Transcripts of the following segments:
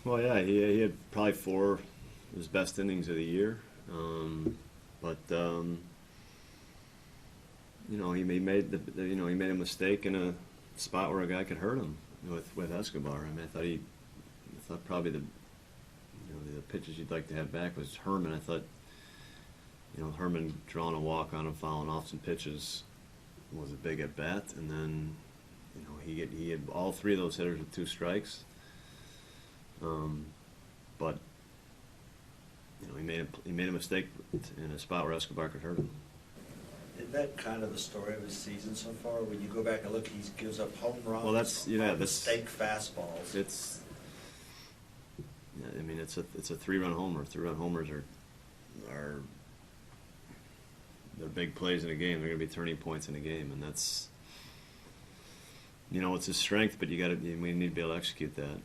Well, yeah, he had probably 4 of his best innings of the year, but he made a mistake in a spot where a guy could hurt him with Escobar. I mean, I thought probably the pitches you'd like to have back was Herman. I thought Herman drawing a walk on him, fouling off some pitches was a big at bat, and then he had all 3 of those hitters with 2 strikes. But he made a mistake in a spot where Escobar could hurt him. Isn't that kind of the story of his season so far? When you go back and look, he gives up home runs. Well, that's mistake fastballs. It's a 3-run homer. 3-run homers are they're big plays in a game. They're going to be turning points in a game, and that's it's his strength. But we need to be able to execute that.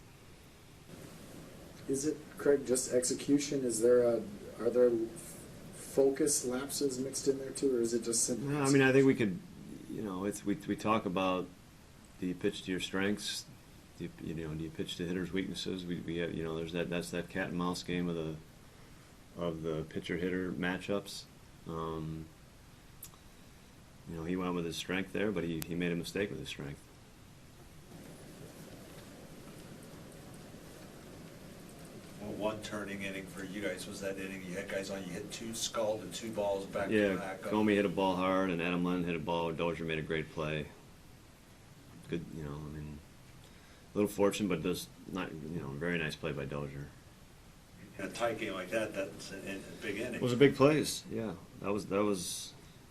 Is it, Craig, just execution? Are there focus lapses mixed in there too, or is it just simple? No, I mean, I think we could, we talk about, do you pitch to your strengths? Do you pitch to hitters' weaknesses? We have, that's that cat and mouse game of the pitcher hitter matchups. He went with his strength there, but he made a mistake with his strength. Well, one turning inning for you guys was that inning. You had guys on. You hit 2 scalded 2 balls back to back. Yeah, Comey hit a ball hard, and Adam Lennon hit a ball. Dozier made a great play. Good, a little fortunate, but does not, very nice play by Dozier. In a tight game like that, that's a big inning. It was a big plays. Yeah, that was.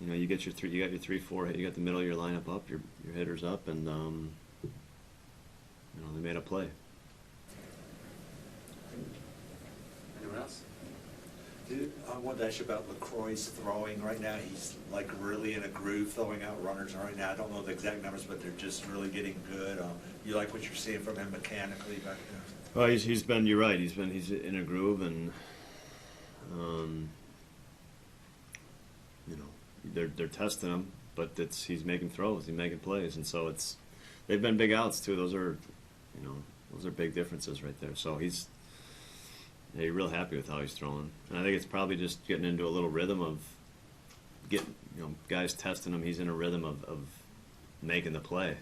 You got your 3-4. You got the middle of your lineup up. Your hitters up, and they made a play. Anyone else? I wanted to ask you about LaCroix's throwing right now. He's like really in a groove throwing out runners right now. I don't know the exact numbers, but they're just really getting good. You like what you're seeing from him mechanically back there? Well, he's been. You're right. He's in a groove, and they're testing him, but he's making throws, he's making plays, and so they've been big outs too. Those are big differences right there. So you're real happy with how he's throwing, and I think it's probably just getting into a little rhythm of getting guys testing him. He's in a rhythm of making the play.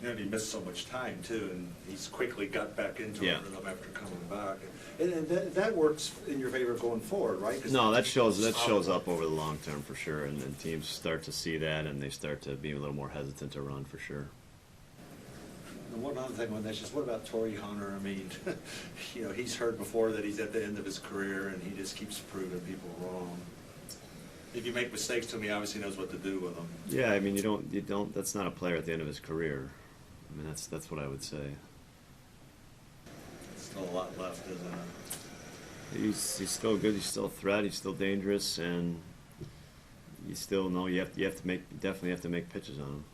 And he missed so much time too, and he's quickly got back into a rhythm after coming back. And that works in your favor going forward, right? No, that shows up over the long term for sure, and teams start to see that, and they start to be a little more hesitant to run for sure. And one other thing on this is, what about Torrey Hunter? I mean, he's heard before that he's at the end of his career, and he just keeps proving people wrong. If you make mistakes to him, he obviously knows what to do with them. Yeah, I mean, you don't. That's not a player at the end of his career. I mean, that's what I would say. Still a lot left, isn't it? He's still good. He's still a threat. He's still dangerous, and you still know you definitely have to make pitches on him.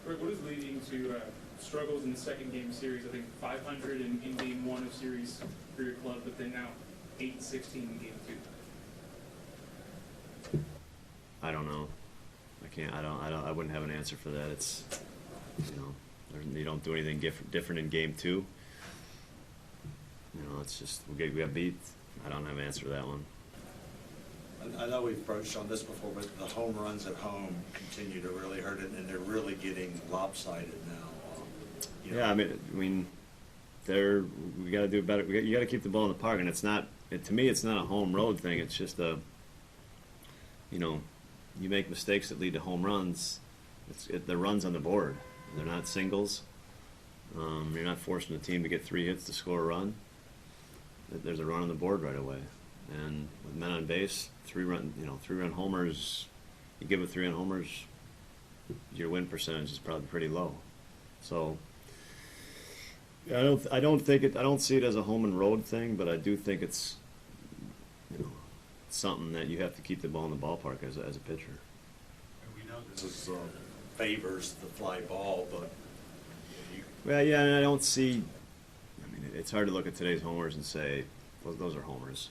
Greg, what is leading to struggles in the second game of series? I think 500 in game 1 of series for your club, but then now 8-16 in game 2. I don't know. I can't. I wouldn't have an answer for that. It's you don't do anything different in game 2. It's just we got beat. I don't have an answer to that one. I know we've broached on this before, but the home runs at home continue to really hurt it, and they're really getting lopsided now. Yeah, I mean, we got to do better. You got to keep the ball in the park, and it's not. To me, it's not a home road thing. It's just you make mistakes that lead to home runs. The runs on the board. They're not singles. You're not forcing the team to get 3 hits to score a run. There's a run on the board right away, and with men on base, 3-run homers. You give it 3-run homers, your win percentage is probably pretty low. So I don't see it as a home and road thing, but I do think it's something that you have to keep the ball in the ballpark as a pitcher. And we know this favors the fly ball, but well, yeah, and I don't see. I mean, it's hard to look at today's homers and say, well, those are homers.